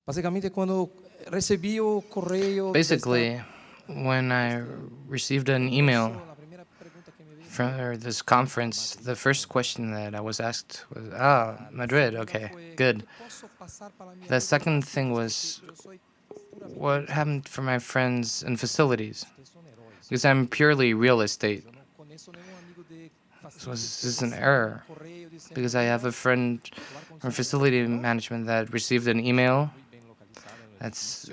Basically, when I received an email for this conference, the first question that I was asked was, Madrid, okay, good. The second thing was, what happened for my friends and facilities? Because I'm purely real estate. So this is an error. Because I have a friend from facility management that received an email that's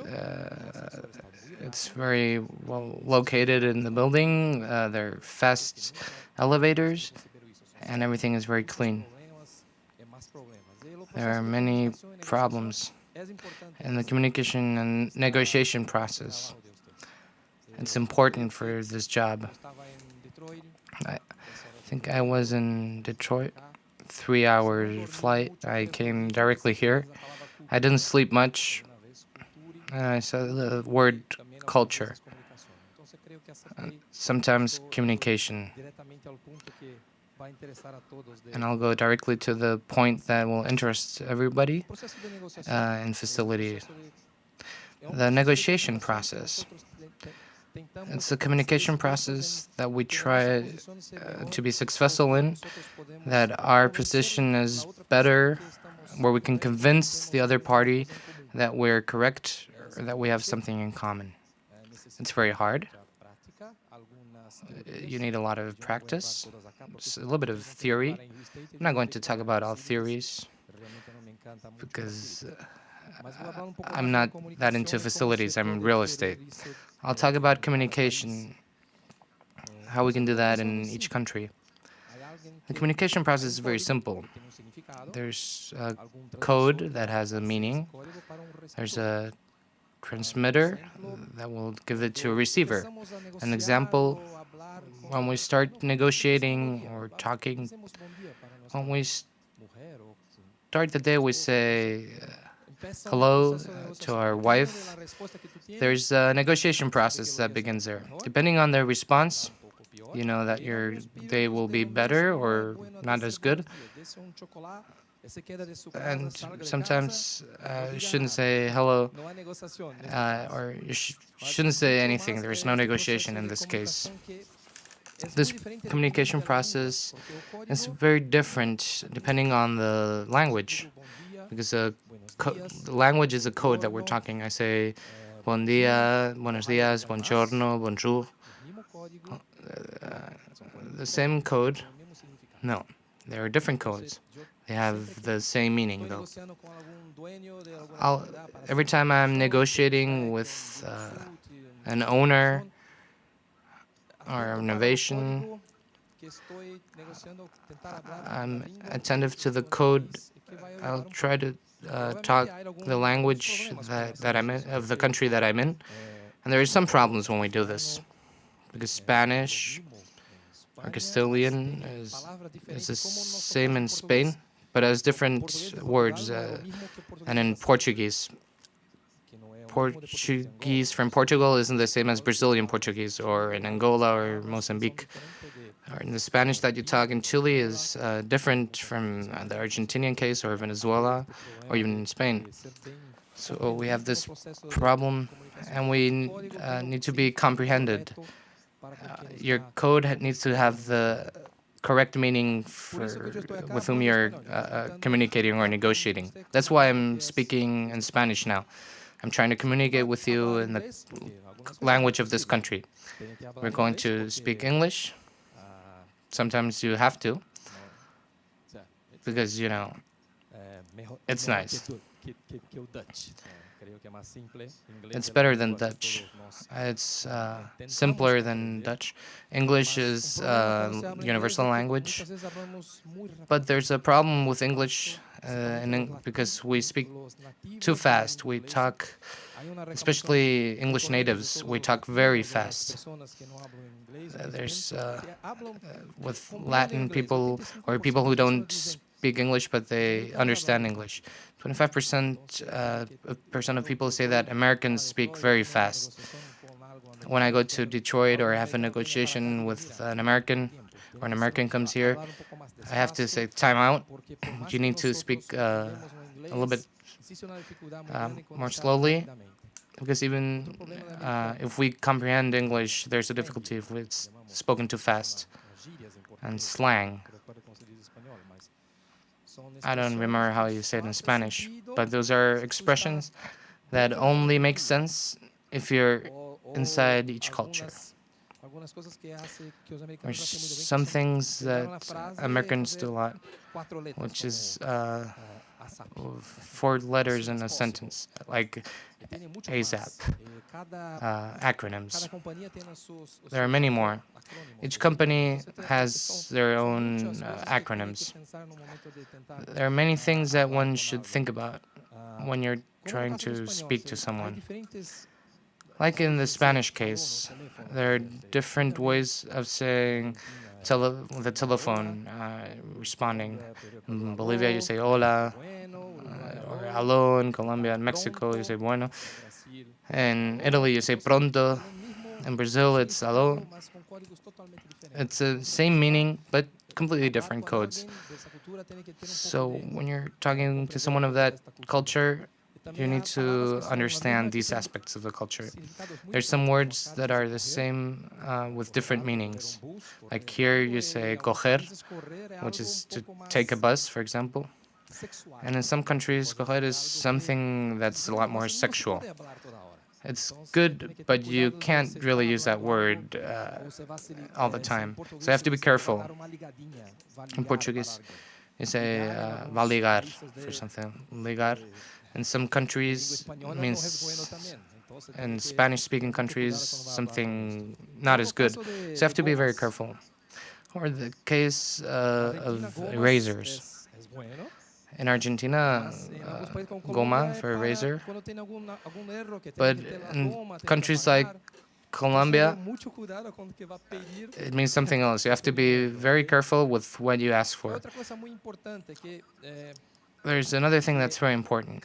it's very well located in the building. There are fast elevators, and everything is very clean. There are many problems in the communication and negotiation process. It's important for this job. I think I was in Detroit, 3-hour flight. I came directly here. I didn't sleep much. I saw the word culture. Sometimes communication. And I'll go directly to the point that will interest everybody in facility. The negotiation process. It's a communication process that we try to be successful in, that our position is better, where we can convince the other party that we're correct or that we have something in common. It's very hard. You need a lot of practice, just a little bit of theory. I'm not going to talk about all theories because I'm not that into facilities. I'm in real estate. I'll talk about communication, how we can do that in each country. The communication process is very simple. There's a code that has a meaning. There's a transmitter that will give it to a receiver. An example, when we start negotiating or talking, when we start the day, we say hello to our wife. There's a negotiation process that begins there. Depending on their response, you know that your day will be better or not as good. And sometimes you shouldn't say hello, or you shouldn't say anything. There's no negotiation in this case. This communication process is very different depending on the language, because the language is a code that we're talking. I say, bon dia, buenos dias, buongiorno, bonjour. The same code? No, there are different codes. They have the same meaning, though. Every time I'm negotiating with an owner or an innovation, I'm attentive to the code. I'll try to talk the language that I'm in, of the country that I'm in. And there are some problems when we do this, because Spanish or Castilian is the same in Spain, but has different words. And in Portuguese, Portuguese from Portugal isn't the same as Brazilian Portuguese, or in Angola or Mozambique. Or in the Spanish that you talk in Chile is different from the Argentinian case or Venezuela or even in Spain. So we have this problem, and we need to be comprehended. Your code needs to have the correct meaning with whom you're communicating or negotiating. That's why I'm speaking in Spanish now. I'm trying to communicate with you in the language of this country. We're going to speak English. Sometimes you have to, because, you know, it's nice. It's better than Dutch. It's simpler than Dutch. English is universal language, but there's a problem with English because we speak too fast. We talk, especially English natives, we talk very fast. There's with Latin people or people who don't speak English, but they understand English. 25% of people say that Americans speak very fast. When I go to Detroit or I have a negotiation with an American, or an American comes here, I have to say, time out. You need to speak a little bit more slowly, because even if we comprehend English, there's a difficulty if it's spoken too fast. And slang. I don't remember how you say it in Spanish, but those are expressions that only make sense if you're inside each culture. There's some things that Americans do a lot, which is 4 letters in a sentence, like ASAP, acronyms. There are many more. Each company has their own acronyms. There are many things that one should think about when you're trying to speak to someone. Like in the Spanish case, there are different ways of saying the telephone, responding. In Bolivia, you say hola, or aló. In Colombia and Mexico, you say bueno. In Italy, you say pronto. In Brazil, it's aló. It's the same meaning, but completely different codes. So when you're talking to someone of that culture, you need to understand these aspects of the culture. There's some words that are the same with different meanings. Like here you say coger, which is to take a bus, for example. And in some countries, coger is something that's a lot more sexual. It's good, but you can't really use that word all the time. So you have to be careful. In Portuguese, you say va ligar for something. Ligar. In some countries means, in Spanish-speaking countries, something not as good. So you have to be very careful. Or the case of erasers. In Argentina, goma for eraser. But in countries like Colombia, it means something else. You have to be very careful with what you ask for. There's another thing that's very important,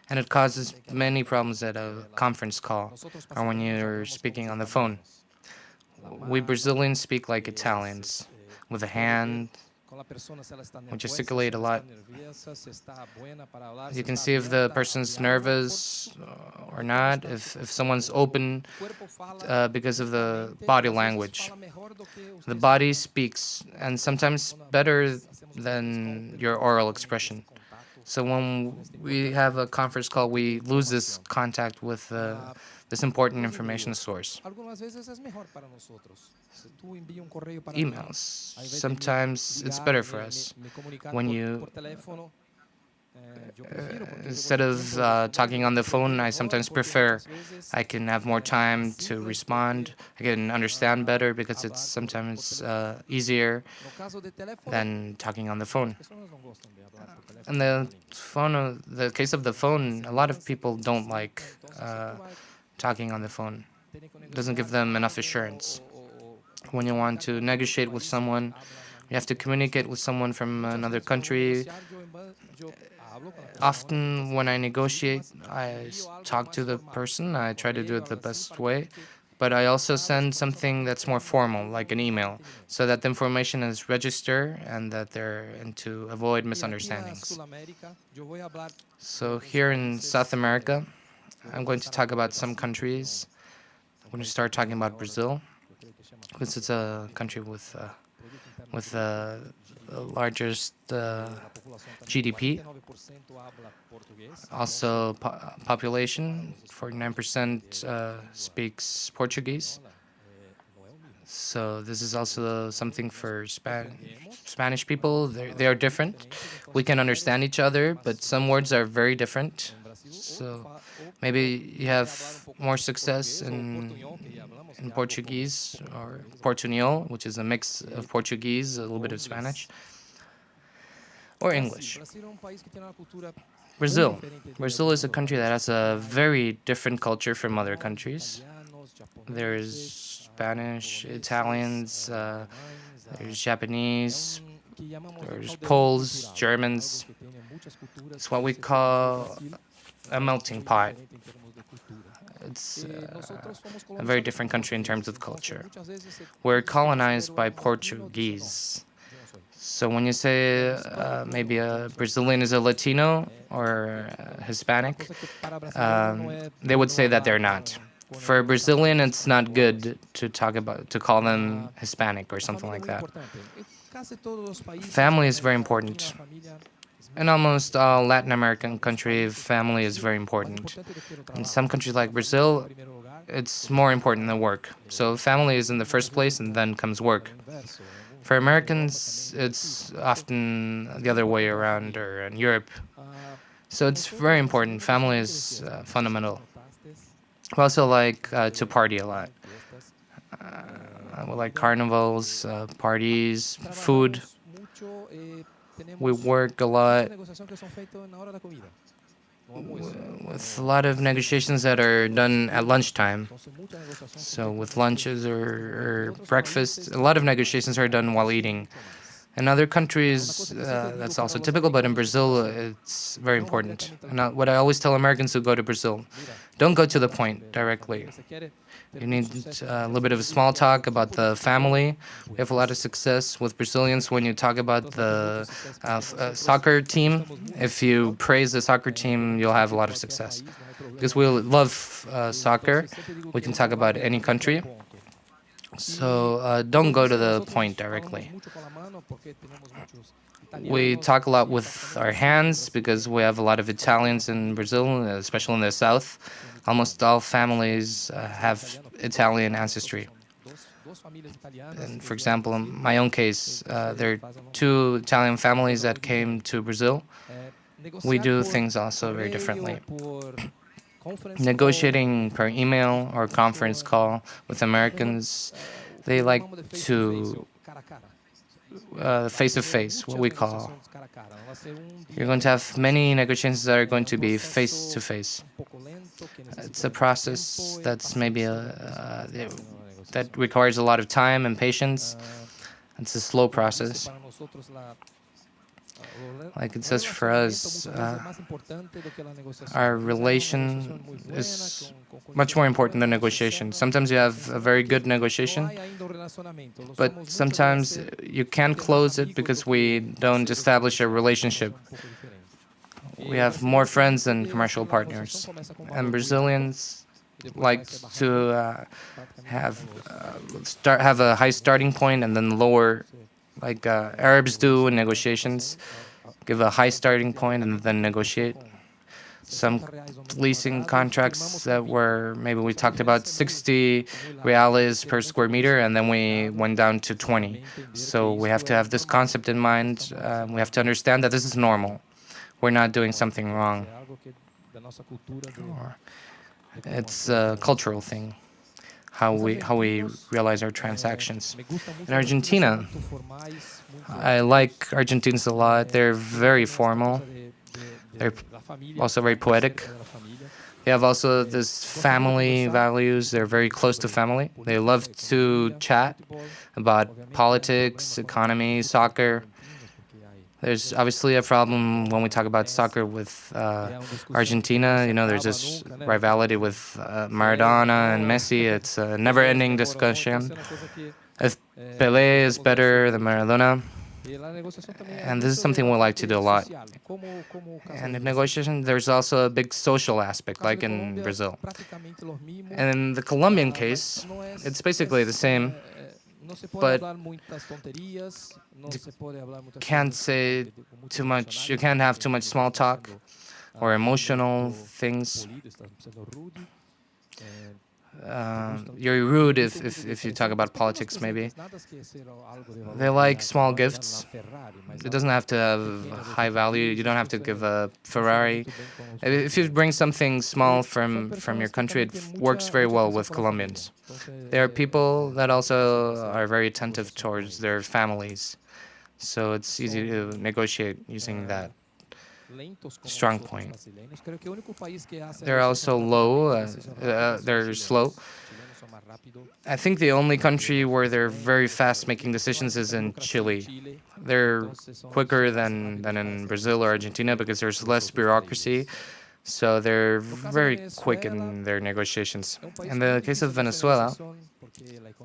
and it causes many problems at a conference call or when you're speaking on the phone. We Brazilians speak like Italians, with a hand. We gesticulate a lot. You can see if the person's nervous or not, if someone's open because of the body language. The body speaks, and sometimes better than your oral expression. So when we have a conference call, we lose this contact with this important information source. Emails. Sometimes it's better for us when you, instead of talking on the phone, I sometimes prefer. I can have more time to respond. I can understand better because it's sometimes easier than talking on the phone. In the case of the phone, a lot of people don't like talking on the phone. It doesn't give them enough assurance. When you want to negotiate with someone, you have to communicate with someone from another country. Often when I negotiate, I talk to the person. I try to do it the best way. But I also send something that's more formal, like an email, so that the information is registered and to avoid misunderstandings. So here in South America, I'm going to talk about some countries. I'm going to start talking about Brazil, because it's a country with the largest GDP. Also, population, 49% speaks Portuguese. So this is also something for Spanish people. They are different. We can understand each other, but some words are very different. So maybe you have more success in Portuguese or Portuñol, which is a mix of Portuguese, a little bit of Spanish, or English. Brazil. Brazil is a country that has a very different culture from other countries. There's Spanish, Italians, there's Japanese, there's Poles, Germans. It's what we call a melting pot. It's a very different country in terms of culture. We're colonized by Portuguese. So when you say maybe a Brazilian is a Latino or Hispanic, they would say that they're not. For a Brazilian, it's not good to call them Hispanic or something like that. Family is very important. In almost all Latin American countries, family is very important. In some countries like Brazil, it's more important than work. So family is in the first place and then comes work. For Americans, it's often the other way around, or in Europe. So it's very important. Family is fundamental. We also like to party a lot. We like carnivals, parties, food. We work a lot with a lot of negotiations that are done at lunchtime. So with lunches or breakfast, a lot of negotiations are done while eating. In other countries, that's also typical, but in Brazil, it's very important. And what I always tell Americans who go to Brazil, don't go to the point directly. You need a little bit of a small talk about the family. We have a lot of success with Brazilians when you talk about the soccer team. If you praise the soccer team, you'll have a lot of success. Because we love soccer, we can talk about any country. So don't go to the point directly. We talk a lot with our hands because we have a lot of Italians in Brazil, especially in the south. Almost all families have Italian ancestry. And for example, in my own case, there are two Italian families that came to Brazil. We do things also very differently. Negotiating per email or conference call with Americans, they like to face-to-face, what we call. You're going to have many negotiations that are going to be face-to-face. It's a process that's maybe that requires a lot of time and patience. It's a slow process. Like it says for us, our relation is much more important than negotiation. Sometimes you have a very good negotiation, but sometimes you can't close it because we don't establish a relationship. We have more friends than commercial partners. And Brazilians like to have a high starting point and then lower, like Arabs do in negotiations. Give a high starting point and then negotiate. Some leasing contracts that were, maybe we talked about 60 reales per square meter, and then we went down to 20. So we have to have this concept in mind. We have to understand that this is normal. We're not doing something wrong. It's a cultural thing, how we realize our transactions. In Argentina, I like Argentines a lot. They're very formal. They're also very poetic. They have also this family values. They're very close to family. They love to chat about politics, economy, soccer. There's obviously a problem when we talk about soccer with Argentina. You know, there's this rivalry with Maradona and Messi. It's a never-ending discussion. If Pelé is better than Maradona. And this is something we like to do a lot. And in negotiation, there's also a big social aspect, like in Brazil. And in the Colombian case, it's basically the same, but can't say too much. You can't have too much small talk or emotional things. You're rude if you talk about politics, maybe. They like small gifts. It doesn't have to have high value. You don't have to give a Ferrari. If you bring something small from your country, it works very well with Colombians. There are people that also are very attentive towards their families. So it's easy to negotiate using that strong point. They're also low. They're slow. I think the only country where they're very fast making decisions is in Chile. They're quicker than in Brazil or Argentina because there's less bureaucracy. So they're very quick in their negotiations. In the case of Venezuela,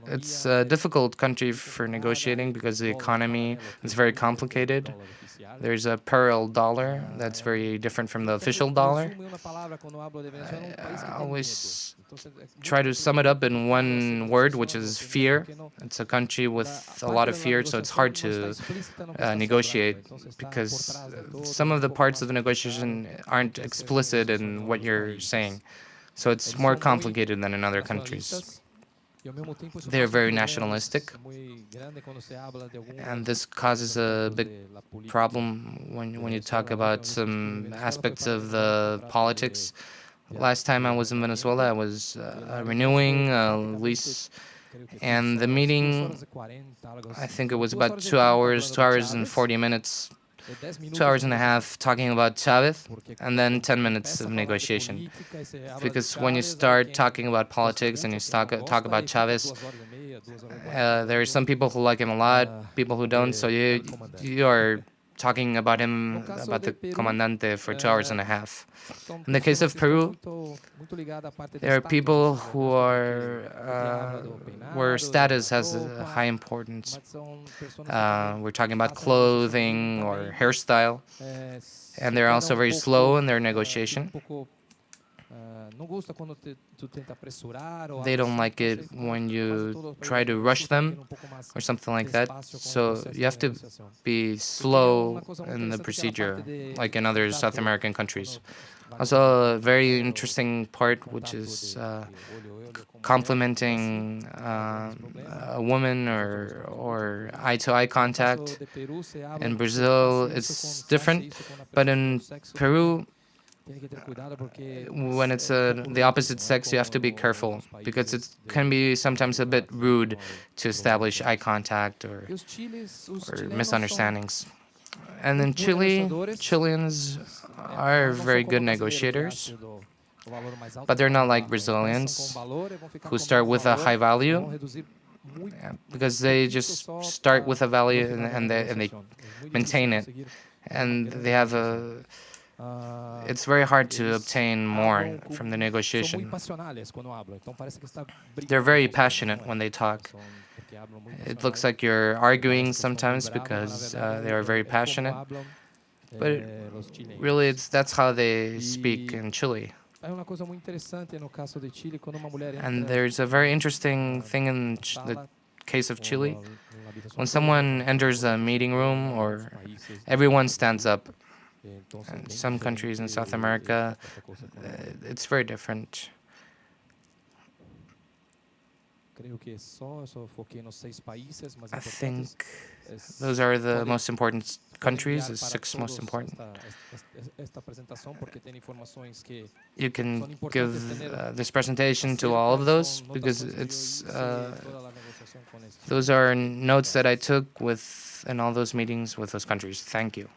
it's a difficult country for negotiating because the economy is very complicated. There's a parallel dollar that's very different from the official dollar. I always try to sum it up in one word, which is fear. It's a country with a lot of fear, so it's hard to negotiate because some of the parts of the negotiation aren't explicit in what you're saying. So it's more complicated than in other countries. They're very nationalistic, and this causes a big problem when you talk about some aspects of the politics. Last time I was in Venezuela, I was renewing a lease, and the meeting, I think it was about 2 hours and 40 minutes, 2 hours and a half talking about Chavez, and then 10 minutes of negotiation. Because when you start talking about politics and you talk about Chavez, there are some people who like him a lot, people who don't. So you are talking about him, about the comandante, for 2 hours and a half. In the case of Peru, there are people who are where status has a high importance. We're talking about clothing or hairstyle, and they're also very slow in their negotiation. They don't like it when you try to rush them or something like that. So you have to be slow in the procedure, like in other South American countries. Also, a very interesting part, which is complimenting a woman or eye-to-eye contact. In Brazil, it's different, but in Peru, when it's the opposite sex, you have to be careful because it can be sometimes a bit rude to establish eye contact or misunderstandings. And in Chile, Chileans are very good negotiators, but they're not like Brazilians who start with a high value, because they just start with a value and they maintain it, and they have a. It's very hard to obtain more from the negotiation. They're very passionate when they talk. It looks like you're arguing sometimes because they are very passionate, but really that's how they speak in Chile. And there's a very interesting thing in the case of Chile. When someone enters a meeting room, or everyone stands up. In some countries in South America, it's very different. I think those are the most important countries, the 6 most important. You can give this presentation to all of those because those are notes that I took in all those meetings with those countries. Thank you.